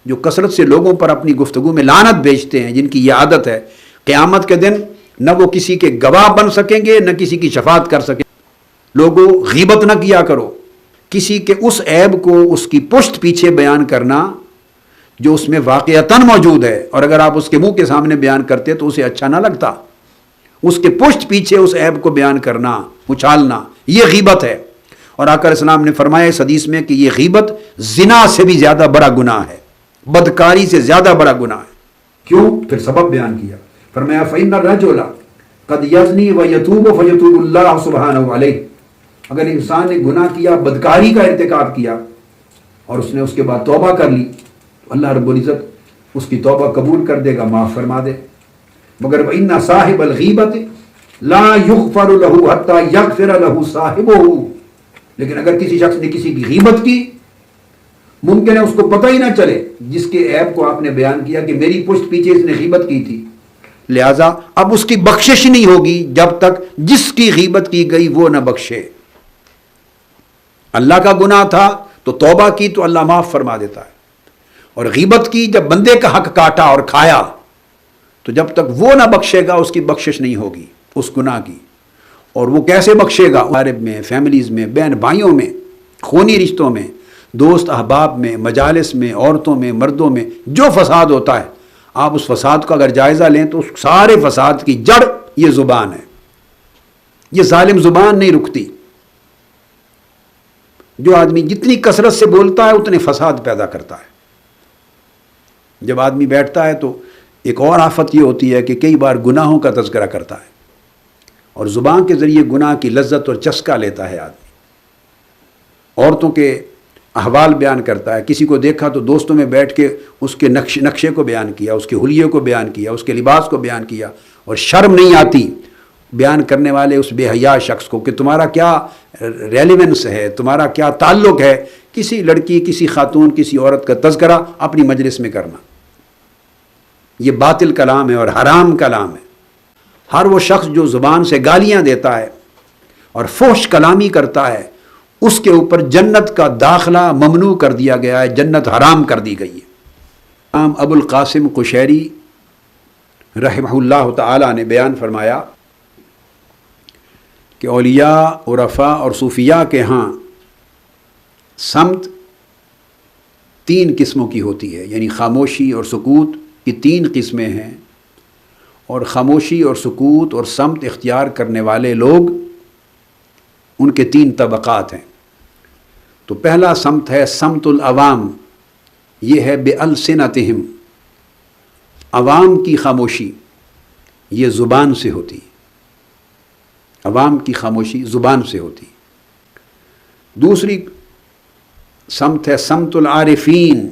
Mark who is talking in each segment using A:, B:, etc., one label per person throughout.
A: جو کثرت سے لوگوں پر اپنی گفتگو میں لعنت بھیجتے ہیں، جن کی یہ عادت ہے، قیامت کے دن نہ وہ کسی کے گواہ بن سکیں گے نہ کسی کی شفاعت کر سکیں گے۔ لوگوں، غیبت نہ کیا کرو، کسی کے اس عیب کو اس کی پشت پیچھے بیان کرنا جو اس میں واقعتاً موجود ہے، اور اگر آپ اس کے منہ کے سامنے بیان کرتے تو اسے اچھا نہ لگتا، اس کے پشت پیچھے اس عیب کو بیان کرنا، اچھالنا، یہ غیبت ہے۔ اور آقا علیہ السلام نے فرمایا اس حدیث میں کہ یہ غیبت زنا سے بھی زیادہ بڑا گناہ ہے، بدکاری سے زیادہ بڑا گناہ ہے۔ کیوں؟ پھر سبب بیان کیا، فرمایا فَإِنَّ الرَّجُلَ قَدْ يَزْنِي وَيَتُوبُ فَيَتُوبُ اللَّهُ سُبْحَانَهُ عَلَيْهِ، اگر انسان نے گناہ کیا، بدکاری کا ارتکاب کیا، اور اس نے اس کے بعد توبہ کر لی، تو اللہ رب العزت اس کی توبہ قبول کر دے گا، معاف فرما دے۔ مگر وَإِنَّ صَاحِبَ الْغِیبَةِ لَا يُغْفَرُ لَهُ حَتَّى يَغْفِرَ لَهُ صَاحِبُهُ، لیکن اگر کسی شخص نے کسی کی غیبت کی، ممکن ہے اس کو پتہ ہی نہ چلے جس کے عیب کو آپ نے بیان کیا کہ میری پشت پیچھے اس نے غیبت کی تھی، لہذا اب اس کی بخشش نہیں ہوگی جب تک جس کی غیبت کی گئی وہ نہ بخشے۔ اللہ کا گناہ تھا تو توبہ کی تو اللہ معاف فرما دیتا ہے، اور غیبت کی جب بندے کا حق کاٹا اور کھایا تو جب تک وہ نہ بخشے گا اس کی بخشش نہیں ہوگی اس گناہ کی۔ اور وہ کیسے بخشے گا؟ عارب میں، فیملیز میں، بہن بھائیوں میں، خونی رشتوں میں، دوست احباب میں، مجالس میں، عورتوں میں، مردوں میں جو فساد ہوتا ہے، آپ اس فساد کا اگر جائزہ لیں تو اس سارے فساد کی جڑ یہ زبان ہے۔ یہ ظالم زبان نہیں رکتی، جو آدمی جتنی کثرت سے بولتا ہے اتنے فساد پیدا کرتا ہے۔ جب آدمی بیٹھتا ہے تو ایک اور آفت یہ ہوتی ہے کہ کئی بار گناہوں کا تذکرہ کرتا ہے، اور زبان کے ذریعے گناہ کی لذت اور چسکا لیتا ہے آدمی۔ عورتوں کے احوال بیان کرتا ہے، کسی کو دیکھا تو دوستوں میں بیٹھ کے اس کے نقشے کو بیان کیا، اس کے حلیے کو بیان کیا، اس کے لباس کو بیان کیا، اور شرم نہیں آتی بیان کرنے والے اس بے حیا شخص کو کہ تمہارا کیا ریلیونس ہے، تمہارا کیا تعلق ہے کسی لڑکی، کسی خاتون، کسی عورت کا تذکرہ اپنی مجلس میں کرنا۔ یہ باطل کلام ہے اور حرام کلام ہے۔ ہر وہ شخص جو زبان سے گالیاں دیتا ہے اور فحش کلامی کرتا ہے، اس کے اوپر جنت کا داخلہ ممنوع کر دیا گیا ہے، جنت حرام کر دی گئی ہے۔ امام ابو القاسم قشیری رحمہ اللہ تعالی نے بیان فرمایا کہ اولیاء، عرفاء اور صوفیاء کے ہاں صمت 3 قسموں کی ہوتی ہے، یعنی خاموشی اور سکوت کی 3 قسمیں ہیں، اور خاموشی اور سکوت اور صمت اختیار کرنے والے لوگ ان کے 3 طبقات ہیں۔ تو پہلا صمت ہے صمت العوام، یہ ہے بِأَلْسِنَتِهِمْ، عوام کی خاموشی یہ زبان سے ہوتی، عوام کی خاموشی زبان سے ہوتی۔ دوسری صمت ہے صمت العارفین،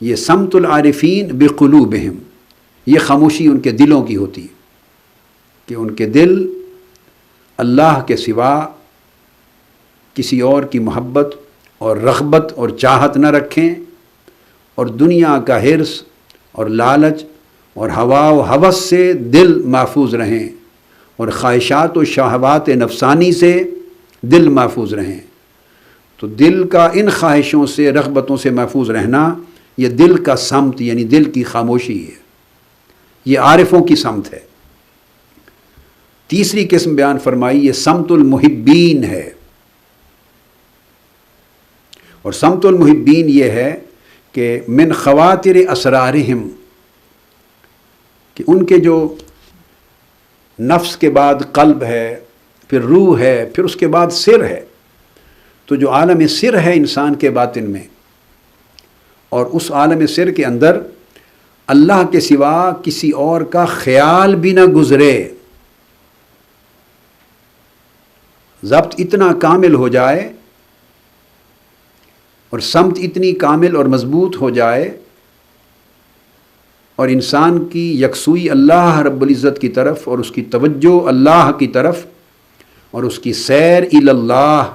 A: یہ صمت العارفین بقلوبہم، یہ خاموشی ان کے دلوں کی ہوتی ہے کہ ان کے دل اللہ کے سوا کسی اور کی محبت اور رغبت اور چاہت نہ رکھیں، اور دنیا کا حرص اور لالچ اور ہوا و ہوس سے دل محفوظ رہیں، اور خواہشات و شہوات نفسانی سے دل محفوظ رہیں۔ تو دل کا ان خواہشوں سے، رغبتوں سے محفوظ رہنا یہ دل کا صمت یعنی دل کی خاموشی ہے، یہ عارفوں کی صمت ہے۔ تیسری قسم بیان فرمائی یہ صمت المحبین ہے، اور صمت المحبین یہ ہے کہ من خواتر اسرارہم، کہ ان کے جو نفس کے بعد قلب ہے، پھر روح ہے، پھر اس کے بعد سر ہے، تو جو عالم سر ہے انسان کے باطن میں، اور اس عالم سر کے اندر اللہ کے سوا کسی اور کا خیال بھی نہ گزرے، ضبط اتنا کامل ہو جائے اور سمت اتنی کامل اور مضبوط ہو جائے، اور انسان کی یکسوئی اللہ رب العزت کی طرف اور اس کی توجہ اللہ کی طرف اور اس کی سیر الی اللہ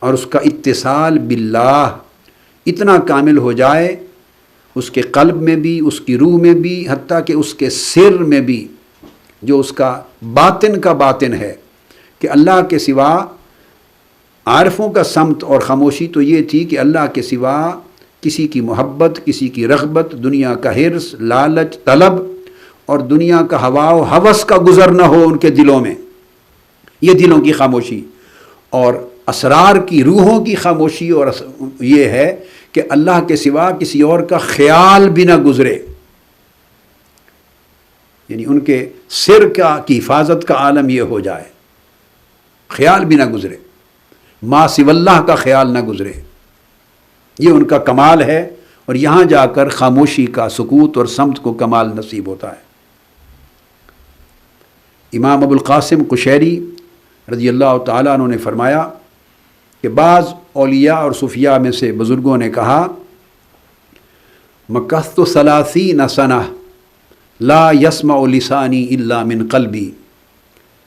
A: اور اس کا اتصال باللہ اتنا کامل ہو جائے، اس کے قلب میں بھی، اس کی روح میں بھی، حتیٰ کہ اس کے سر میں بھی، جو اس کا باطن کا باطن ہے، کہ اللہ کے سوا عارفوں کا صمت اور خاموشی تو یہ تھی کہ اللہ کے سوا کسی کی محبت، کسی کی رغبت، دنیا کا حرص، لالچ، طلب اور دنیا کا ہوا و ہوس کا گزر نہ ہو ان کے دلوں میں. یہ دلوں کی خاموشی. اور اسرار کی روحوں کی خاموشی اور یہ ہے کہ اللہ کے سوا کسی اور کا خیال بھی نہ گزرے، یعنی ان کے سر کی حفاظت کا عالم یہ ہو جائے، خیال بھی نہ گزرے، ما سوی اللہ کا خیال نہ گزرے. یہ ان کا کمال ہے، اور یہاں جا کر خاموشی کا، سکوت اور صمت کو کمال نصیب ہوتا ہے. امام ابو القاسم قشیری رضی اللہ تعالیٰ عنہ نے فرمایا کہ بعض اولیاء اور صوفیاء میں سے بزرگوں نے کہا مکثت 30 سنہ لا يسمع لسانی الا من قلبی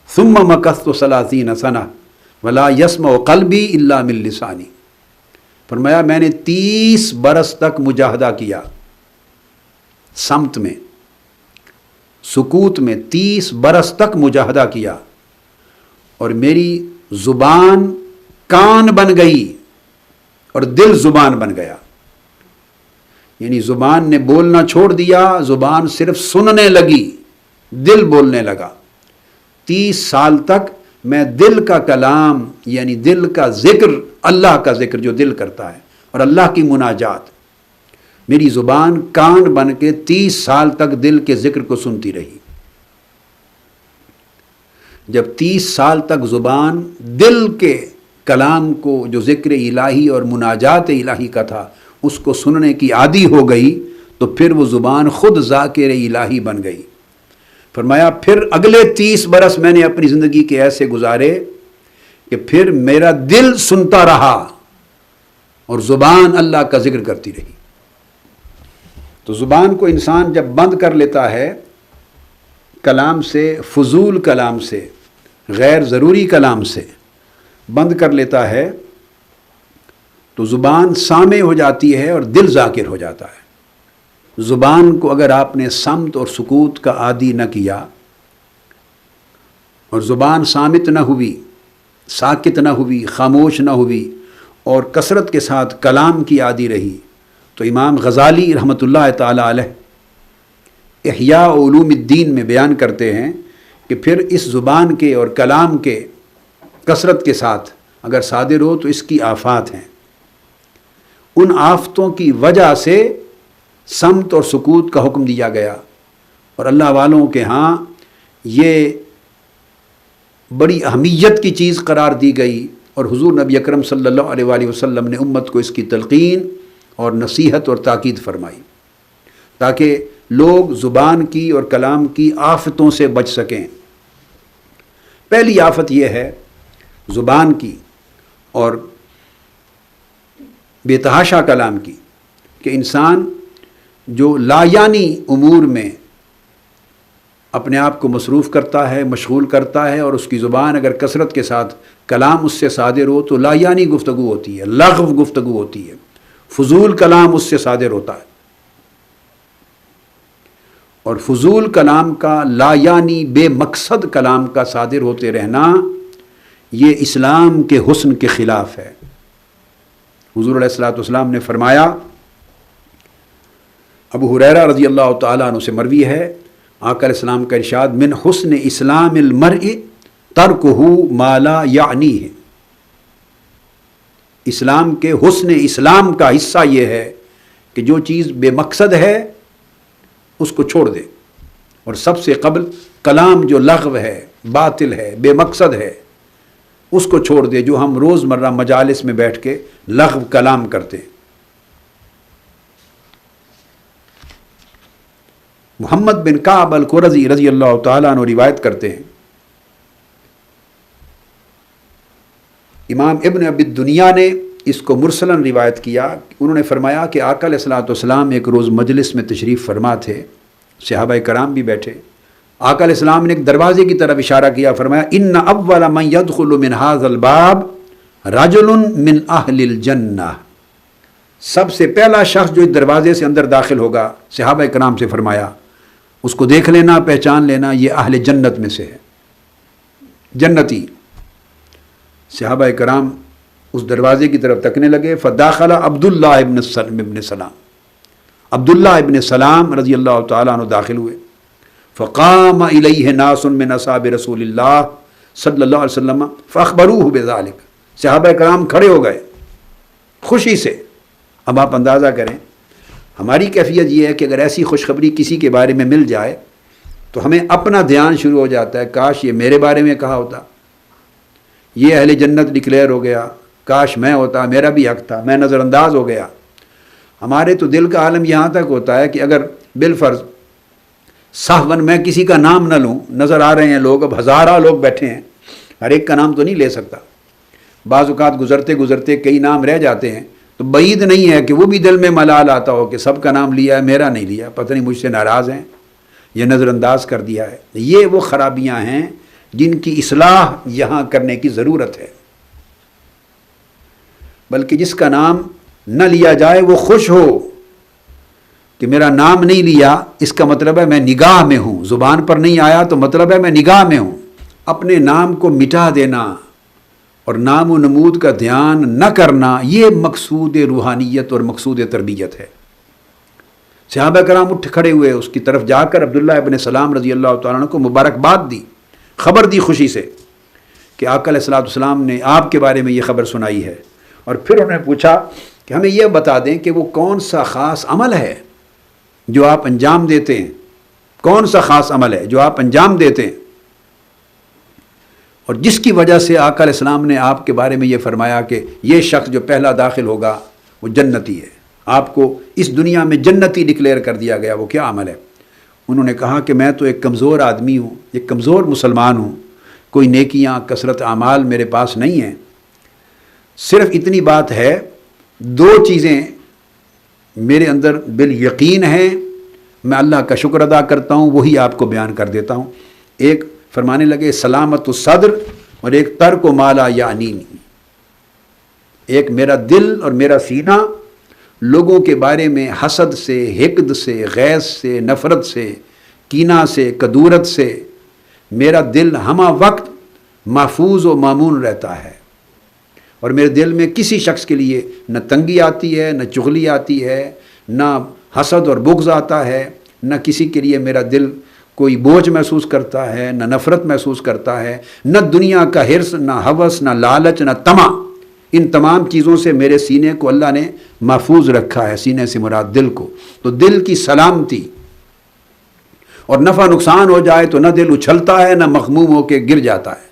A: ثم مکثت 30 سنہ ولا يسمع قلبی الا من لسانی. فرمایا میں نے 30 برس تک مجاہدہ کیا، صمت میں، سکوت میں 30 برس تک مجاہدہ کیا، اور میری زبان کان بن گئی اور دل زبان بن گیا. یعنی زبان نے بولنا چھوڑ دیا، زبان صرف سننے لگی، دل بولنے لگا. 30 سال تک میں دل کا کلام، یعنی دل کا ذکر، اللہ کا ذکر جو دل کرتا ہے، اور اللہ کی مناجات، میری زبان کان بن کے 30 سال تک دل کے ذکر کو سنتی رہی. جب 30 سال تک زبان دل کے کلام کو، جو ذکر الہی اور مناجات الہی کا تھا، اس کو سننے کی عادی ہو گئی، تو پھر وہ زبان خود ذاکر الہی بن گئی. فرمایا پھر اگلے 30 برس میں نے اپنی زندگی کے ایسے گزارے کہ پھر میرا دل سنتا رہا اور زبان اللہ کا ذکر کرتی رہی. تو زبان کو انسان جب بند کر لیتا ہے کلام سے، فضول کلام سے، غیر ضروری کلام سے بند کر لیتا ہے، تو زبان سامع ہو جاتی ہے اور دل ذاکر ہو جاتا ہے. زبان کو اگر آپ نے صمت اور سکوت کا عادی نہ کیا، اور زبان صامت نہ ہوئی، ساکت نہ ہوئی، خاموش نہ ہوئی، اور کثرت کے ساتھ کلام کی عادی رہی، تو امام غزالی رحمۃ اللہ تعالی علیہ احیاء علوم الدین میں بیان کرتے ہیں کہ پھر اس زبان کے اور کلام کے کثرت کے ساتھ اگر صادر ہو تو اس کی آفات ہیں. ان آفتوں کی وجہ سے صمت اور سکوت کا حکم دیا گیا، اور اللہ والوں کے ہاں یہ بڑی اہمیت کی چیز قرار دی گئی، اور حضور نبی اکرم صلی اللہ علیہ وآلہ وسلم نے امت کو اس کی تلقین اور نصیحت اور تاکید فرمائی تاکہ لوگ زبان کی اور کلام کی آفتوں سے بچ سکیں. پہلی آفت یہ ہے زبان کی اور بے تحاشا کلام کی کہ انسان جو لایانی امور میں اپنے آپ کو مصروف کرتا ہے، مشغول کرتا ہے، اور اس کی زبان اگر کثرت کے ساتھ کلام اس سے صادر ہو تو لایانی گفتگو ہوتی ہے، لغو گفتگو ہوتی ہے، فضول کلام اس سے صادر ہوتا ہے. اور فضول کلام کا، لایانی بے مقصد کلام کا صادر ہوتے رہنا یہ اسلام کے حسن کے خلاف ہے. حضور علیہ الصلوۃ والسلام نے فرمایا، ابو ہریرہ رضی اللہ تعالیٰ عنہ سے مروی ہے، آقا علیہ السلام کا ارشاد، من حسن اسلام المرء ترکہ ما لا یعنیہ. اسلام کے حسن اسلام کا حصہ یہ ہے کہ جو چیز بے مقصد ہے اس کو چھوڑ دے، اور سب سے قبل کلام جو لغو ہے، باطل ہے، بے مقصد ہے، اس کو چھوڑ دے، جو ہم روز مرہ مجالس میں بیٹھ کے لغو کلام کرتے ہیں. محمد بن کعب القرظی رضی اللہ تعالیٰ عنہ روایت کرتے ہیں، امام ابن ابی الدنیا نے اس کو مرسلاً روایت کیا. انہوں نے فرمایا کہ آقا علیہ الصلوۃ والسلام ایک روز مجلس میں تشریف فرما تھے، صحابہ کرام بھی بیٹھے. آقا علیہ السلام نے ایک دروازے کی طرف اشارہ کیا، فرمایا ان اول من يدخل من هذا الباب رجل من اہل الجنہ. سب سے پہلا شخص جو اس دروازے سے اندر داخل ہوگا، صحابہ کرام سے فرمایا، اس کو دیکھ لینا، پہچان لینا، یہ اہل جنت میں سے ہے، جنتی. صحابہ کرام اس دروازے کی طرف تکنے لگے. فداخل عبداللہ ابن سلام، عبداللہ ابن سلام رضی اللہ تعالیٰ عنہ داخل ہوئے. فقام الیہ ناس من اصحاب رسول اللہ صلی اللہ علیہ وسلم فاخبروہ بذالک. صحابہ کرام کھڑے ہو گئے خوشی سے. اب آپ اندازہ کریں ہماری کیفیت یہ ہے کہ اگر ایسی خوشخبری کسی کے بارے میں مل جائے تو ہمیں اپنا دھیان شروع ہو جاتا ہے، کاش یہ میرے بارے میں کہا ہوتا، یہ اہل جنت ڈکلیئر ہو گیا، کاش میں ہوتا، میرا بھی حق تھا، میں نظر انداز ہو گیا. ہمارے تو دل کا عالم یہاں تک ہوتا ہے کہ اگر بالفرض سہون میں کسی کا نام نہ لوں، نظر آ رہے ہیں لوگ، اب ہزارہ لوگ بیٹھے ہیں، ہر ایک کا نام تو نہیں لے سکتا، بعض اوقات گزرتے گزرتے کئی نام رہ جاتے ہیں، تو بعید نہیں ہے کہ وہ بھی دل میں ملال آتا ہو کہ سب کا نام لیا ہے، میرا نہیں لیا، پتہ نہیں مجھ سے ناراض ہیں، یہ نظر انداز کر دیا ہے. یہ وہ خرابیاں ہیں جن کی اصلاح یہاں کرنے کی ضرورت ہے. بلکہ جس کا نام نہ لیا جائے وہ خوش ہو کہ میرا نام نہیں لیا، اس کا مطلب ہے میں نگاہ میں ہوں. زبان پر نہیں آیا تو مطلب ہے میں نگاہ میں ہوں. اپنے نام کو مٹا دینا اور نام و نمود کا دھیان نہ کرنا، یہ مقصود روحانیت اور مقصود تربیت ہے. صحابہ کرام اٹھ کھڑے ہوئے، اس کی طرف جا کر عبداللہ ابن سلام رضی اللہ تعالیٰ عنہ کو مبارکباد دی، خبر دی خوشی سے کہ آقا علیہ الصلوۃ والسلام نے آپ کے بارے میں یہ خبر سنائی ہے. اور پھر انہوں نے پوچھا کہ ہمیں یہ بتا دیں کہ وہ کون سا خاص عمل ہے جو آپ انجام دیتے ہیں، کون سا خاص عمل ہے جو آپ انجام دیتے ہیں اور جس کی وجہ سے آقا علیہ السلام نے آپ کے بارے میں یہ فرمایا کہ یہ شخص جو پہلا داخل ہوگا وہ جنتی ہے، آپ کو اس دنیا میں جنتی ڈکلیئر کر دیا گیا، وہ کیا عمل ہے؟ انہوں نے کہا کہ میں تو ایک کمزور آدمی ہوں، ایک کمزور مسلمان ہوں، کوئی نیکیاں کثرت اعمال میرے پاس نہیں ہیں، صرف اتنی بات ہے، دو چیزیں میرے اندر بالیقین ہیں، میں اللہ کا شکر ادا کرتا ہوں، وہی آپ کو بیان کر دیتا ہوں. ایک فرمانے لگے سلامت الصدر اور ایک ترک و مالا یعنینی. ایک میرا دل اور میرا سینہ لوگوں کے بارے میں حسد سے، حقد سے، غیظ سے، نفرت سے، کینہ سے، کدورت سے میرا دل ہمہ وقت محفوظ و مامون رہتا ہے، اور میرے دل میں کسی شخص کے لیے نہ تنگی آتی ہے، نہ چغلی آتی ہے، نہ حسد اور بغض آتا ہے، نہ کسی کے لیے میرا دل کوئی بوجھ محسوس کرتا ہے، نہ نفرت محسوس کرتا ہے، نہ دنیا کا حرص، نہ ہوس، نہ لالچ، نہ طمع. ان تمام چیزوں سے میرے سینے کو اللہ نے محفوظ رکھا ہے. سینے سے مراد دل کو. تو دل کی سلامتی، اور نفع نقصان ہو جائے تو نہ دل اچھلتا ہے نہ مغموم ہو کے گر جاتا ہے.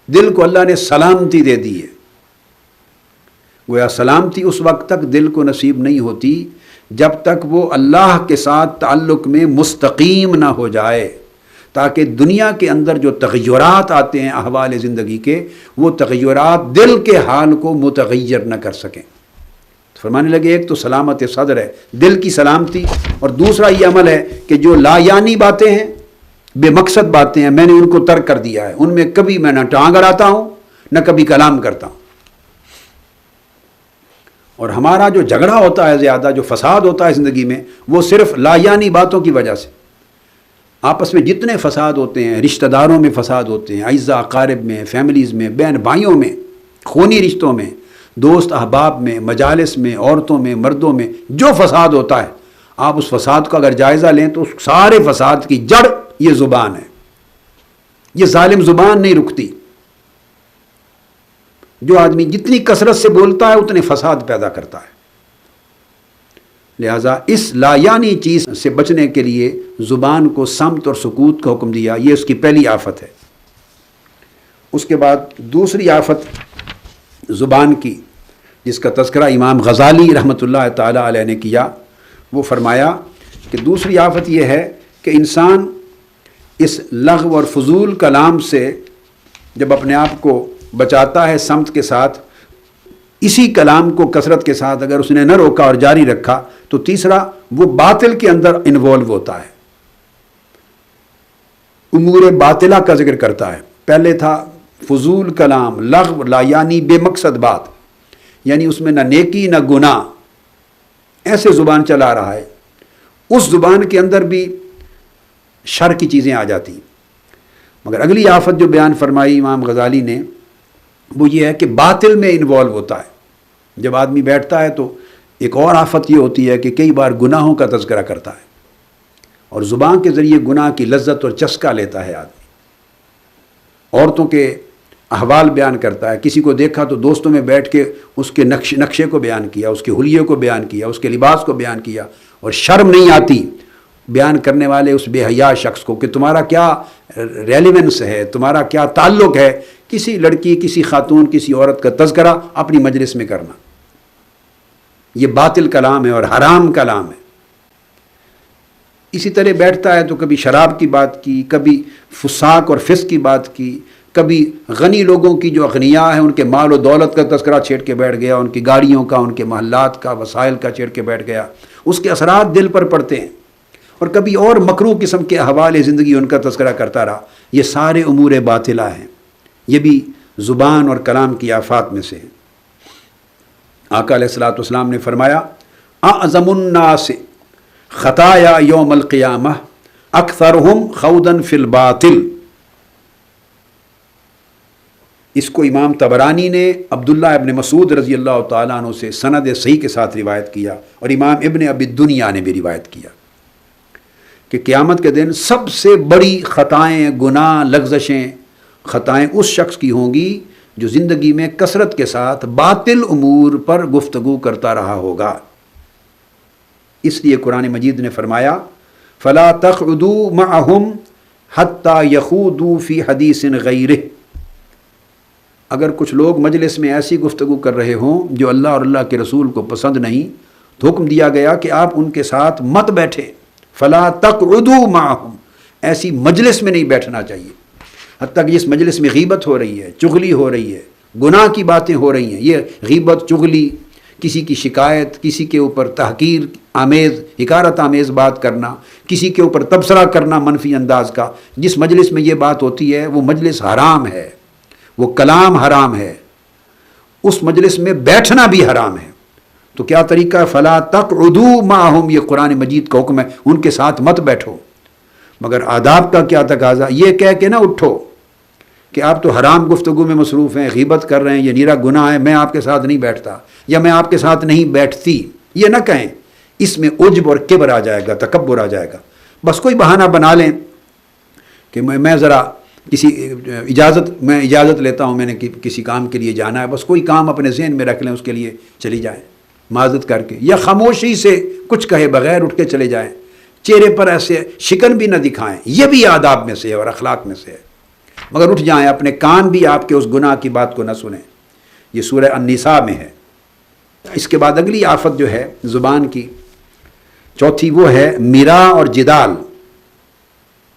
A: دل کو اللہ نے سلامتی دے دی ہے. گویا سلامتی اس وقت تک دل کو نصیب نہیں ہوتی جب تک وہ اللہ کے ساتھ تعلق میں مستقیم نہ ہو جائے، تاکہ دنیا کے اندر جو تغیرات آتے ہیں احوال زندگی کے، وہ تغیرات دل کے حال کو متغیر نہ کر سکیں. فرمانے لگے ایک تو سلامت صدر ہے، دل کی سلامتی، اور دوسرا یہ عمل ہے کہ جو لا یعنی باتیں ہیں، بے مقصد باتیں ہیں، میں نے ان کو ترک کر دیا ہے. ان میں کبھی میں نہ ٹانگ اڑاتا ہوں نہ کبھی کلام کرتا ہوں. اور ہمارا جو جھگڑا ہوتا ہے زیادہ، جو فساد ہوتا ہے زندگی میں، وہ صرف لا یعنی باتوں کی وجہ سے. آپس میں جتنے فساد ہوتے ہیں، رشتہ داروں میں فساد ہوتے ہیں، اعزا اقارب میں، فیملیز میں، بہن بھائیوں میں، خونی رشتوں میں، دوست احباب میں، مجالس میں، عورتوں میں، مردوں میں جو فساد ہوتا ہے، آپ اس فساد کا اگر جائزہ لیں تو اس سارے فساد کی جڑ یہ زبان ہے. یہ ظالم زبان نہیں رکتی. جو آدمی جتنی کثرت سے بولتا ہے اتنے فساد پیدا کرتا ہے. لہذا اس لا یعنی چیز سے بچنے کے لیے زبان کو صمت اور سکوت کا حکم دیا. یہ اس کی پہلی آفت ہے. اس کے بعد دوسری آفت زبان کی، جس کا تذکرہ امام غزالی رحمۃ اللہ تعالیٰ علیہ نے کیا، وہ فرمایا کہ دوسری آفت یہ ہے کہ انسان اس لغو اور فضول کلام سے جب اپنے آپ کو بچاتا ہے صمت کے ساتھ، اسی کلام کو کثرت کے ساتھ اگر اس نے نہ روکا اور جاری رکھا، تو تیسرا وہ باطل کے اندر انوالو ہوتا ہے، امور باطلہ کا ذکر کرتا ہے. پہلے تھا فضول کلام، لغو، لا یعنی، بے مقصد بات، یعنی اس میں نہ نیکی نہ گناہ، ایسے زبان چلا رہا ہے. اس زبان کے اندر بھی شر کی چیزیں آ جاتی. مگر اگلی آفت جو بیان فرمائی امام غزالی نے، وہ یہ ہے کہ باطل میں انوالو ہوتا ہے۔ جب آدمی بیٹھتا ہے تو ایک اور آفت یہ ہوتی ہے کہ کئی بار گناہوں کا تذکرہ کرتا ہے، اور زبان کے ذریعے گناہ کی لذت اور چسکا لیتا ہے آدمی۔ عورتوں کے احوال بیان کرتا ہے، کسی کو دیکھا تو دوستوں میں بیٹھ کے اس کے نقشے کو بیان کیا، اس کے حلیے کو بیان کیا، اس کے لباس کو بیان کیا، اور شرم نہیں آتی بیان کرنے والے اس بے حیا شخص کو کہ تمہارا کیا ریلیونس ہے، تمہارا کیا تعلق ہے کسی لڑکی، کسی خاتون، کسی عورت کا تذکرہ اپنی مجلس میں کرنا۔ یہ باطل کلام ہے اور حرام کلام ہے۔ اسی طرح بیٹھتا ہے تو کبھی شراب کی بات کی، کبھی فساق اور فسق کی بات کی، کبھی غنی لوگوں کی جو اغنیاء ہیں ان کے مال و دولت کا تذکرہ چھیڑ کے بیٹھ گیا، ان کی گاڑیوں کا، ان کے محلات کا، وسائل کا چھیڑ کے بیٹھ گیا۔ اس کے اثرات دل پر پڑتے ہیں۔ اور کبھی اور مکروہ قسم کے احوال زندگی ان کا تذکرہ کرتا رہا۔ یہ سارے امور باطلہ ہیں، یہ بھی زبان اور کلام کی آفات میں سے ہیں۔ آقا علیہ الصلوۃ والسلام نے فرمایا اعظم الناس خطایا یوم القیامہ اکثرہم خوضا فی الباطل۔ اس کو امام طبرانی نے عبداللہ ابن مسعود رضی اللہ تعالیٰ عنہ سے سند صحیح کے ساتھ روایت کیا، اور امام ابن ابی الدنیا نے بھی روایت کیا کہ قیامت کے دن سب سے بڑی خطائیں، گناہ، لغزشیں، خطائیں اس شخص کی ہوں گی جو زندگی میں کثرت کے ساتھ باطل امور پر گفتگو کرتا رہا ہوگا۔ اس لیے قرآن مجید نے فرمایا فَلَا تَقْعُدُوا مَعَهُمْ حَتَّى يَخُوضُوا فِي حَدِيثٍ غَيْرِهِ۔ اگر کچھ لوگ مجلس میں ایسی گفتگو کر رہے ہوں جو اللہ اور اللہ کے رسول کو پسند نہیں، تو حکم دیا گیا کہ آپ ان کے ساتھ مت بیٹھیں۔ فَلَا تَقْعُدُوا مَعَهُمْ، ایسی مجلس میں نہیں بیٹھنا چاہیے، حتیٰ کہ جس مجلس میں غیبت ہو رہی ہے، چغلی ہو رہی ہے، گناہ کی باتیں ہو رہی ہیں، یہ غیبت، چغلی، کسی کی شکایت، کسی کے اوپر تحقیر آمیز، حقارت آمیز بات کرنا، کسی کے اوپر تبصرہ کرنا منفی انداز کا، جس مجلس میں یہ بات ہوتی ہے وہ مجلس حرام ہے، وہ کلام حرام ہے، اس مجلس میں بیٹھنا بھی حرام ہے۔ تو کیا طریقہ ہے؟ فَلَا تَقْعُدُوا مَعَهُمْ، یہ قرآن مجید کا حکم ہے، ان کے ساتھ مت بیٹھو۔ مگر آداب کا کیا تقاضا، یہ کہہ کے نہ اٹھو کہ آپ تو حرام گفتگو میں مصروف ہیں، غیبت کر رہے ہیں، یہ نیرا گناہ ہے، میں آپ کے ساتھ نہیں بیٹھتا یا میں آپ کے ساتھ نہیں بیٹھتی، یہ نہ کہیں۔ اس میں عجب اور کبر آ جائے گا، تکبر آ جائے گا۔ بس کوئی بہانہ بنا لیں کہ میں ذرا میں اجازت لیتا ہوں، میں نے کسی کام کے لیے جانا ہے، بس کوئی کام اپنے ذہن میں رکھ لیں، اس کے لیے چلی جائیں معذرت کر کے، یا خاموشی سے کچھ کہے بغیر اٹھ کے چلے جائیں، چہرے پر ایسے شکن بھی نہ دکھائیں، یہ بھی آداب میں سے ہے اور اخلاق میں سے ہے۔ مگر اٹھ جائیں، اپنے کان بھی آپ کے اس گناہ کی بات کو نہ سنیں۔ یہ سورہ النساء میں ہے۔ اس کے بعد اگلی آفت جو ہے زبان کی، چوتھی، وہ ہے میرا اور جدال۔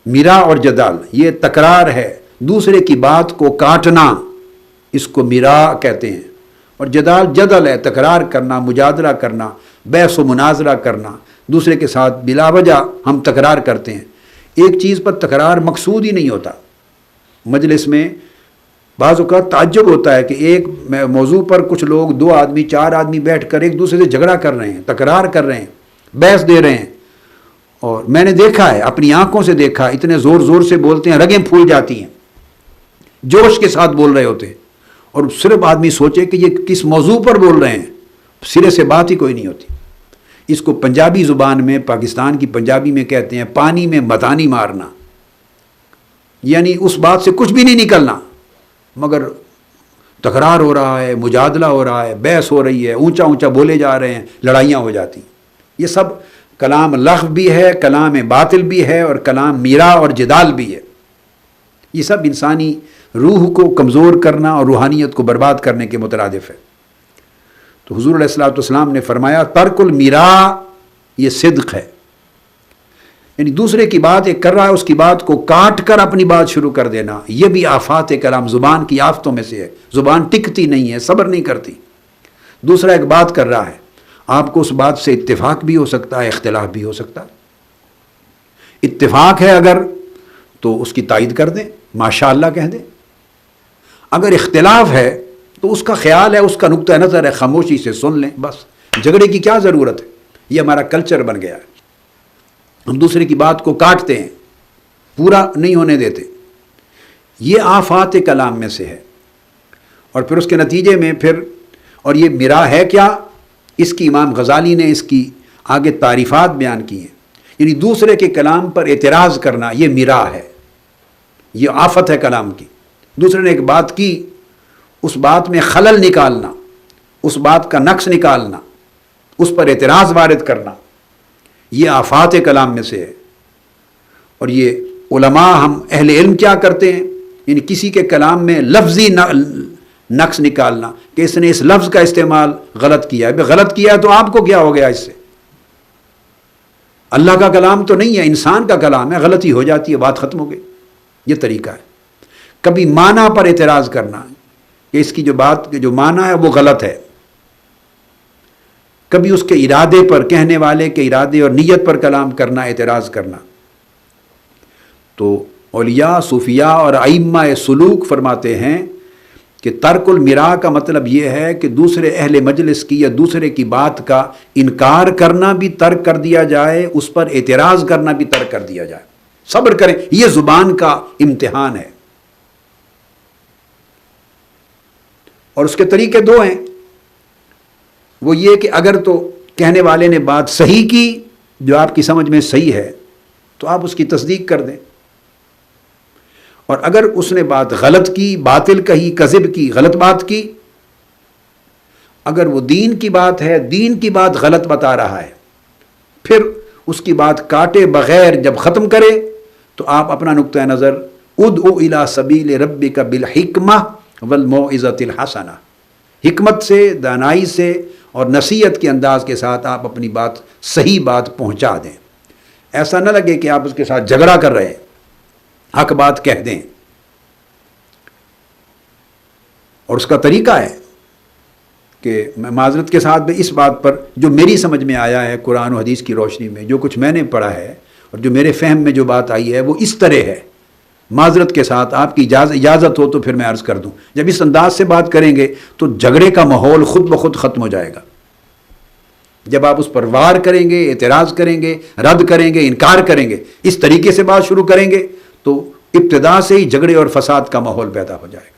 A: میرا اور جدال یہ تکرار ہے، دوسرے کی بات کو کاٹنا، اس کو میرا کہتے ہیں، اور جدال جدل ہے، تکرار کرنا، مجادلہ کرنا، بحث و مناظرہ کرنا، دوسرے کے ساتھ بلا وجہ ہم تکرار کرتے ہیں۔ ایک چیز پر تکرار مقصود ہی نہیں ہوتا۔ مجلس میں بعض اوقات تعجب ہوتا ہے کہ ایک موضوع پر کچھ لوگ، 2 آدمی 4 آدمی بیٹھ کر ایک دوسرے سے جھگڑا کر رہے ہیں، تکرار کر رہے ہیں، بحث دے رہے ہیں، اور میں نے دیکھا ہے، اپنی آنکھوں سے دیکھا، اتنے زور زور سے بولتے ہیں، رگیں پھول جاتی ہیں، جوش کے ساتھ بول رہے ہوتے ہیں، اور صرف آدمی سوچے کہ یہ کس موضوع پر بول رہے ہیں، سرے سے بات ہی کوئی نہیں ہوتی۔ اس کو پنجابی زبان میں، پاکستان کی پنجابی میں کہتے ہیں پانی میں متانی مارنا، یعنی اس بات سے کچھ بھی نہیں نکلنا، مگر تکرار ہو رہا ہے، مجادلہ ہو رہا ہے، بحث ہو رہی ہے، اونچا اونچا بولے جا رہے ہیں، لڑائیاں ہو جاتی۔ یہ سب کلام لغو بھی ہے، کلام باطل بھی ہے، اور کلام میرا اور جدال بھی ہے۔ یہ سب انسانی روح کو کمزور کرنا اور روحانیت کو برباد کرنے کے مترادف ہے۔ تو حضور علیہ الصلوۃ والسلام نے فرمایا ترک المیرا، یہ صدق ہے، یعنی دوسرے کی بات ایک کر رہا ہے، اس کی بات کو کاٹ کر اپنی بات شروع کر دینا، یہ بھی آفات کلام، زبان کی آفتوں میں سے ہے۔ زبان ٹکتی نہیں ہے، صبر نہیں کرتی۔ دوسرا ایک بات کر رہا ہے، آپ کو اس بات سے اتفاق بھی ہو سکتا ہے، اختلاف بھی ہو سکتا ہے۔ اتفاق ہے اگر تو اس کی تائید کر دیں، ماشاءاللہ کہہ دیں۔ اگر اختلاف ہے تو اس کا خیال ہے، اس کا نقطہ نظر ہے، خاموشی سے سن لیں، بس۔ جھگڑے کی کیا ضرورت ہے؟ یہ ہمارا کلچر بن گیا ہے، ہم دوسرے کی بات کو کاٹتے ہیں، پورا نہیں ہونے دیتے۔ یہ آفات کلام میں سے ہے۔ اور پھر اس کے نتیجے میں اور یہ مرا ہے کیا، اس کی امام غزالی نے اس کی آگے تعریفات بیان کی ہیں، یعنی دوسرے کے کلام پر اعتراض کرنا یہ مرا ہے، یہ آفت ہے کلام کی۔ دوسرے نے ایک بات کی، اس بات میں خلل نکالنا، اس بات کا نقص نکالنا، اس پر اعتراض وارد کرنا، یہ آفات کلام میں سے ہے۔ اور یہ علماء، ہم اہل علم کیا کرتے ہیں، یعنی کسی کے کلام میں لفظی نقص نکالنا کہ اس نے اس لفظ کا استعمال غلط کیا ہے۔ غلط کیا ہے تو آپ کو کیا ہو گیا اس سے؟ اللہ کا کلام تو نہیں ہے، انسان کا کلام ہے، غلطی ہو جاتی ہے، بات ختم ہو گئی۔ یہ طریقہ ہے۔ کبھی معنی پر اعتراض کرنا کہ اس کی جو معنی ہے وہ غلط ہے، کبھی اس کے ارادے پر، کہنے والے کے ارادے اور نیت پر کلام کرنا، اعتراض کرنا۔ تو اولیاء، صوفیاء اور ائمہ سلوک فرماتے ہیں کہ ترک المراء کا مطلب یہ ہے کہ دوسرے اہل مجلس کی یا دوسرے کی بات کا انکار کرنا بھی ترک کر دیا جائے، اس پر اعتراض کرنا بھی ترک کر دیا جائے۔ صبر کریں، یہ زبان کا امتحان ہے۔ اور اس کے طریقے دو ہیں، وہ یہ کہ اگر تو کہنے والے نے بات صحیح کی، جو آپ کی سمجھ میں صحیح ہے، تو آپ اس کی تصدیق کر دیں، اور اگر اس نے بات غلط کی، باطل کہی، کذب کی، غلط بات کی، اگر وہ دین کی بات ہے، دین کی بات غلط بتا رہا ہے، پھر اس کی بات کاٹے بغیر جب ختم کرے تو آپ اپنا نقطہ نظر ادعو الی سبیل ربک بالحکمہ والموعظۃ الحسنہ، حکمت سے، دانائی سے اور نصیحت کے انداز کے ساتھ آپ اپنی بات، صحیح بات پہنچا دیں۔ ایسا نہ لگے کہ آپ اس کے ساتھ جھگڑا کر رہے ہیں، حق بات کہہ دیں۔ اور اس کا طریقہ ہے کہ میں معذرت کے ساتھ بھی اس بات پر جو میری سمجھ میں آیا ہے قرآن و حدیث کی روشنی میں، جو کچھ میں نے پڑھا ہے اور جو میرے فہم میں جو بات آئی ہے، وہ اس طرح ہے۔ معذرت کے ساتھ آپ کی اجازت ہو تو پھر میں عرض کر دوں، جب اس انداز سے بات کریں گے تو جھگڑے کا ماحول خود بخود ختم ہو جائے گا۔ جب آپ اس پر وار کریں گے، اعتراض کریں گے، رد کریں گے، انکار کریں گے، اس طریقے سے بات شروع کریں گے تو ابتدا سے ہی جھگڑے اور فساد کا ماحول پیدا ہو جائے گا۔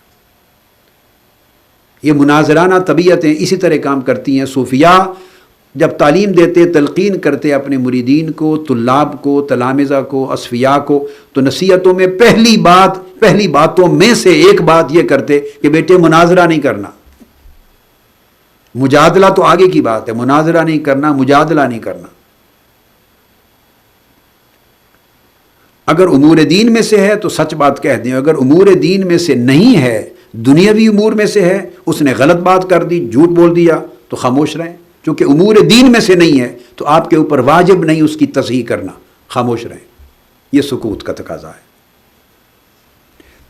A: یہ مناظرانہ طبیعتیں اسی طرح کام کرتی ہیں۔ صوفیاء جب تعلیم دیتے، تلقین کرتے اپنے مریدین کو، طلاب کو، تلامذہ کو، اصفیاء کو، تو نصیحتوں میں پہلی باتوں میں سے ایک بات یہ کرتے کہ بیٹے مناظرہ نہیں کرنا، مجادلہ تو آگے کی بات ہے، مناظرہ نہیں کرنا، مجادلہ نہیں کرنا۔ اگر امور دین میں سے ہے تو سچ بات کہہ دیں، اگر امور دین میں سے نہیں ہے، دنیاوی امور میں سے ہے، اس نے غلط بات کر دی، جھوٹ بول دیا، تو خاموش رہیں، کیونکہ امور دین میں سے نہیں ہے تو آپ کے اوپر واجب نہیں اس کی تصحیح کرنا، خاموش رہیں۔ یہ سکوت کا تقاضا ہے۔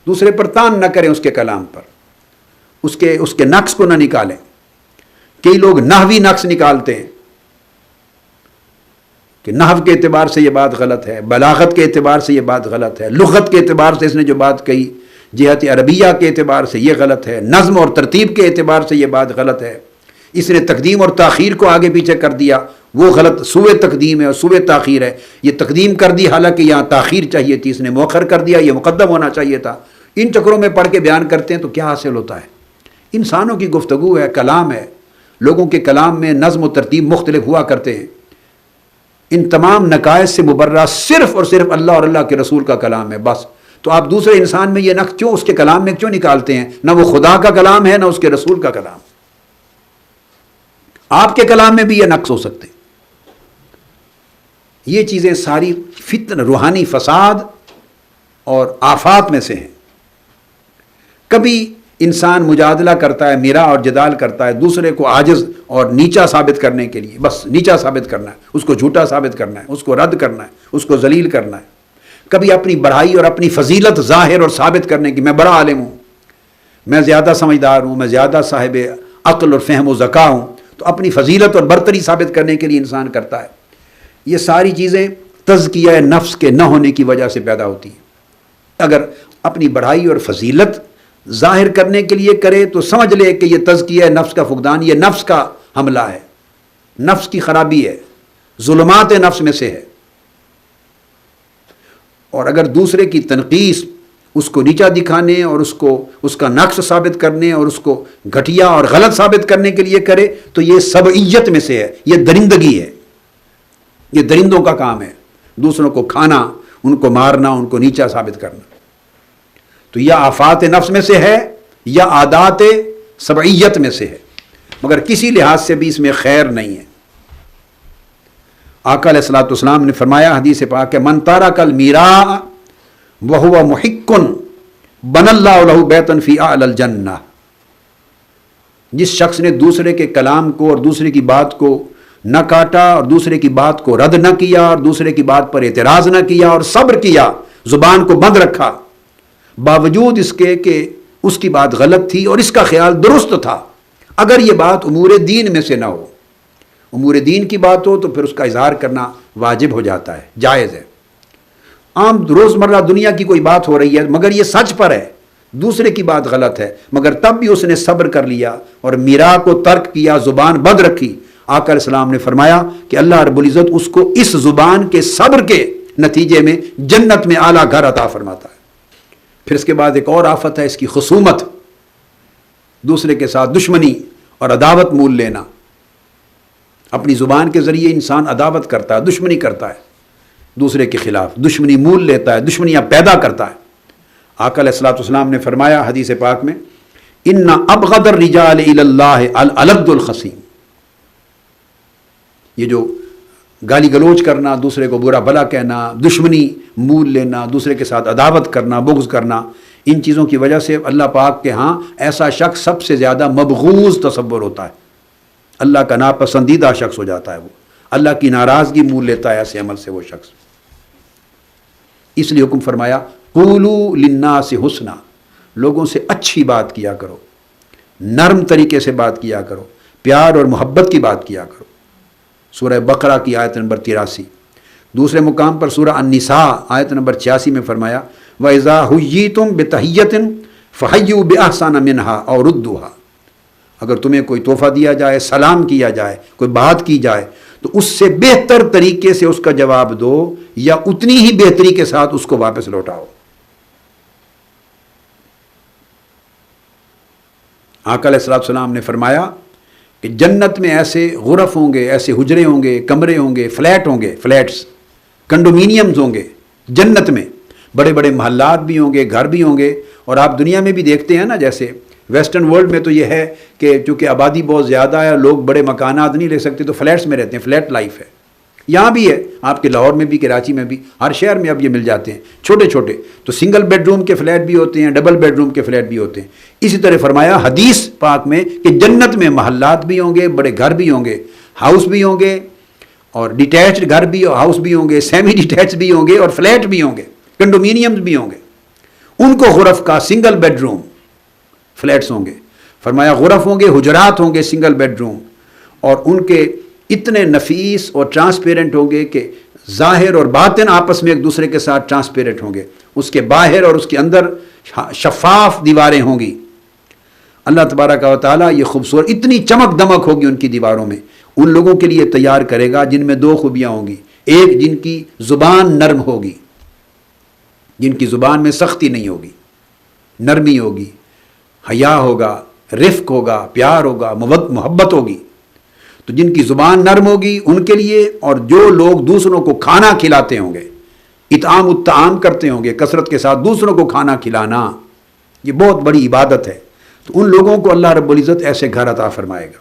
A: دوسرے پر تان نہ کریں، اس کے کلام پر، اس کے نقص کو نہ نکالیں۔ کئی لوگ نحوی نقص نکالتے ہیں کہ نحو کے اعتبار سے یہ بات غلط ہے، بلاغت کے اعتبار سے یہ بات غلط ہے، لغت کے اعتبار سے اس نے جو بات کہی، جہت عربیہ کے اعتبار سے یہ غلط ہے، نظم اور ترتیب کے اعتبار سے یہ بات غلط ہے، اس نے تقدیم اور تاخیر کو آگے پیچھے کر دیا، وہ غلط، سوء تقدیم ہے اور سوء تاخیر ہے، یہ تقدیم کر دی حالانکہ یہاں تاخیر چاہیے تھی، اس نے مؤخر کر دیا، یہ مقدم ہونا چاہیے تھا۔ ان چکروں میں پڑھ کے بیان کرتے ہیں تو کیا حاصل ہوتا ہے؟ انسانوں کی گفتگو ہے، کلام ہے، لوگوں کے کلام میں نظم و ترتیب مختلف ہوا کرتے ہیں۔ ان تمام نقائص سے مبرہ صرف اور صرف اللہ اور اللہ کے رسول کا کلام ہے، بس۔ تو آپ دوسرے انسان میں یہ نقص کیوں اس کے کلام میں کیوں نکالتے ہیں؟ نہ وہ خدا کا کلام ہے، نہ اس کے رسول کا کلام۔ آپ کے کلام میں بھی یہ نقص ہو سکتے ہیں۔ یہ چیزیں ساری فتن، روحانی فساد اور آفات میں سے ہیں۔ کبھی انسان مجادلہ کرتا ہے، میرا اور جدال کرتا ہے دوسرے کو عاجز اور نیچا ثابت کرنے کے لیے، بس نیچا ثابت کرنا ہے، اس کو جھوٹا ثابت کرنا ہے، اس کو رد کرنا ہے، اس کو ذلیل کرنا ہے۔ کبھی اپنی بڑائی اور اپنی فضیلت ظاہر اور ثابت کرنے کی، میں بڑا عالم ہوں، میں زیادہ سمجھدار ہوں، میں زیادہ صاحب عقل اور فہم و ذکا ہوں، تو اپنی فضیلت اور برتری ثابت کرنے کے لیے انسان کرتا ہے۔ یہ ساری چیزیں تزکیہ نفس کے نہ ہونے کی وجہ سے پیدا ہوتی ہیں۔ اگر اپنی بڑائی اور فضیلت ظاہر کرنے کے لیے کرے تو سمجھ لے کہ یہ تزکیہ نفس کا فقدان، یہ نفس کا حملہ ہے، نفس کی خرابی ہے، ظلمات نفس میں سے ہے۔ اور اگر دوسرے کی تنقیص، اس کو نیچا دکھانے اور اس کا نقص ثابت کرنے اور اس کو گھٹیا اور غلط ثابت کرنے کے لیے کرے تو یہ سبعیت میں سے ہے، یہ درندگی ہے، یہ درندوں کا کام ہے، دوسروں کو کھانا، ان کو مارنا، ان کو نیچا ثابت کرنا۔ تو یا آفات نفس میں سے ہے یا عادات سبعیت میں سے ہے، مگر کسی لحاظ سے بھی اس میں خیر نہیں ہے۔ آقا علیہ الصلوۃ والسلام نے فرمایا حدیث پاک کہ من ترک المیراء وہو محق بنى اللہ لہ بیتا فی اعلی الجنہ، جس شخص نے دوسرے کے کلام کو اور دوسرے کی بات کو نہ کاٹا اور دوسرے کی بات کو رد نہ کیا اور دوسرے کی بات پر اعتراض نہ کیا اور صبر کیا، زبان کو بند رکھا باوجود اس کے کہ اس کی بات غلط تھی اور اس کا خیال درست تھا، اگر یہ بات امور دین میں سے نہ ہو، امور دین کی بات ہو تو پھر اس کا اظہار کرنا واجب ہو جاتا ہے، جائز ہے۔ عام روزمرہ دنیا کی کوئی بات ہو رہی ہے مگر یہ سچ پر ہے، دوسرے کی بات غلط ہے، مگر تب بھی اس نے صبر کر لیا اور میرا کو ترک کیا، زبان بند رکھی۔ آقا علیہ السلام نے فرمایا کہ اللہ رب العزت اس کو اس زبان کے صبر کے نتیجے میں جنت میں اعلیٰ گھر عطا فرماتا ہے۔ پھر اس کے بعد ایک اور آفت ہے اس کی خصومت، دوسرے کے ساتھ دشمنی اور عداوت مول لینا۔ اپنی زبان کے ذریعے انسان عداوت کرتا ہے، دشمنی کرتا ہے، دوسرے کے خلاف دشمنی مول لیتا ہے، دشمنیاں پیدا کرتا ہے۔ آقا علیہ الصلوۃ والسلام نے فرمایا حدیث پاک میں ان ابغض الرجال الی اللہ الالد الخصیم، یہ جو گالی گلوچ کرنا، دوسرے کو برا بھلا کہنا، دشمنی مول لینا، دوسرے کے ساتھ عداوت کرنا، بغض کرنا، ان چیزوں کی وجہ سے اللہ پاک کے ہاں ایسا شخص سب سے زیادہ مبغوض تصور ہوتا ہے، اللہ کا ناپسندیدہ شخص ہو جاتا ہے، وہ اللہ کی ناراضگی مول لیتا ہے ایسے عمل سے وہ شخص۔ اس لیے حکم فرمایا قولوا للناس حسنا، لوگوں سے اچھی بات کیا کرو، نرم طریقے سے بات کیا کرو، پیار اور محبت کی بات کیا کرو۔ سورہ بقرہ کی آیت نمبر 83۔ دوسرے مقام پر سورہ النساء آیت نمبر 86 میں فرمایا وَإِذَا حُيِّيتُم بِتَحِيَّةٍ فَحَيُّوا بِأَحْسَنَ مِنْهَا أَوْ رُدُّوهَا، اگر تمہیں کوئی تحفہ دیا جائے، سلام کیا جائے، کوئی بات کی جائے تو اس سے بہتر طریقے سے اس کا جواب دو یا اتنی ہی بہتری کے ساتھ اس کو واپس لوٹاؤ۔ آقا علیہ السلام نے فرمایا کہ جنت میں ایسے غرف ہوں گے، ایسے حجرے ہوں گے، کمرے ہوں گے، فلیٹ ہوں گے، فلیٹس، کنڈومینیمز ہوں گے جنت میں، بڑے بڑے محلات بھی ہوں گے، گھر بھی ہوں گے۔ اور آپ دنیا میں بھی دیکھتے ہیں نا، جیسے ویسٹرن ورلڈ میں تو یہ ہے کہ چونکہ آبادی بہت زیادہ ہے، لوگ بڑے مکانات نہیں لے سکتے تو فلیٹس میں رہتے ہیں، فلیٹ لائف ہے۔ یہاں بھی ہے، آپ کے لاہور میں بھی، کراچی میں بھی، ہر شہر میں اب یہ مل جاتے ہیں چھوٹے چھوٹے، تو سنگل بیڈ روم کے فلیٹ بھی ہوتے ہیں، ڈبل بیڈ روم کے فلیٹ بھی ہوتے ہیں۔ اسی طرح فرمایا حدیث پاک میں کہ جنت میں محلات بھی ہوں گے، بڑے گھر بھی ہوں گے، ہاؤس بھی ہوں گے، اور ڈیٹیچڈ گھر بھی، ہاؤس بھی ہوں گے، سیمی ڈیٹیچ بھی ہوں گے، اور فلیٹ بھی ہوں گے، کنڈومینیمز بھی ہوں گے۔ ان کو غرف کا سنگل بیڈ روم فلیٹس ہوں گے، فرمایا غرف ہوں گے، حجرات ہوں گے، سنگل بیڈ روم، اور ان کے اتنے نفیس اور ٹرانسپیرنٹ ہوں گے کہ ظاہر اور باطن آپس میں ایک دوسرے کے ساتھ ٹرانسپیرنٹ ہوں گے، اس کے باہر اور اس کے اندر شفاف دیواریں ہوں گی۔ اللہ تبارک و تعالیٰ یہ خوبصورت اتنی چمک دمک ہوگی ان کی دیواروں میں، ان لوگوں کے لیے تیار کرے گا جن میں دو خوبیاں ہوں گی، ایک جن کی زبان نرم ہوگی، جن کی زبان میں سختی نہیں ہوگی، نرمی ہوگی، حیا ہوگا، رفق ہوگا، پیار ہوگا، محبت ہوگی۔ تو جن کی زبان نرم ہوگی ان کے لیے، اور جو لوگ دوسروں کو کھانا کھلاتے ہوں گے، اطعام الطعام کرتے ہوں گے، کثرت کے ساتھ دوسروں کو کھانا کھلانا، یہ بہت بڑی عبادت ہے، تو ان لوگوں کو اللہ رب العزت ایسے گھر عطا فرمائے گا۔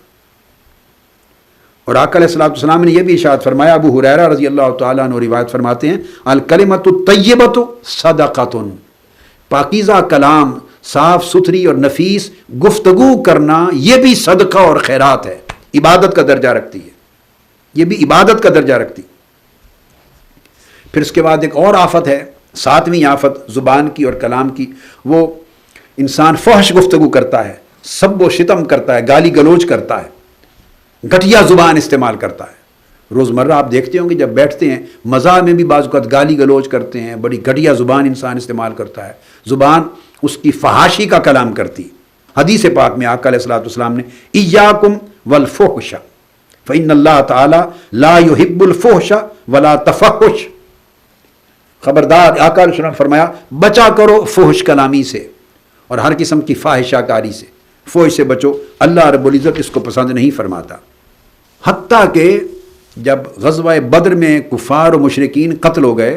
A: اور آقا علیہ الصلوۃ والسلام نے یہ بھی ارشاد فرمایا، ابو ہریرہ رضی اللہ تعالیٰ عنہ روایت فرماتے ہیں الکلمۃ الطیبۃ صدقۃ، پاکیزہ کلام، صاف ستھری اور نفیس گفتگو کرنا یہ بھی صدقہ اور خیرات ہے، عبادت کا درجہ رکھتی ہے، یہ بھی عبادت کا درجہ رکھتی۔ پھر اس کے بعد ایک اور آفت ہے، ساتویں آفت زبان کی اور کلام کی، وہ انسان فحش گفتگو کرتا ہے، سب و شتم کرتا ہے، گالی گلوچ کرتا ہے، گھٹیا زبان استعمال کرتا ہے۔ روزمرہ آپ دیکھتے ہوں گے جب بیٹھتے ہیں مزاح میں بھی بعض اوقات گالی گلوچ کرتے ہیں، بڑی گھٹیا زبان انسان استعمال کرتا ہے، زبان اس کی فحاشی کا کلام کرتی۔ حدیث پاک میں آقا علیہ الصلوۃ والسلام نے ایاکم والفحش فإن اللہ تعالی لا يحب الفحش ولا تفحش، خبردار، آقا علیہ السلام نے فرمایا بچا کرو فحش کلامی سے اور ہر قسم کی فاحشہ کاری سے، فحش سے بچو، اللہ رب العزت اس کو پسند نہیں فرماتا۔ حتیٰ کہ جب غزوہ بدر میں کفار و مشرکین قتل ہو گئے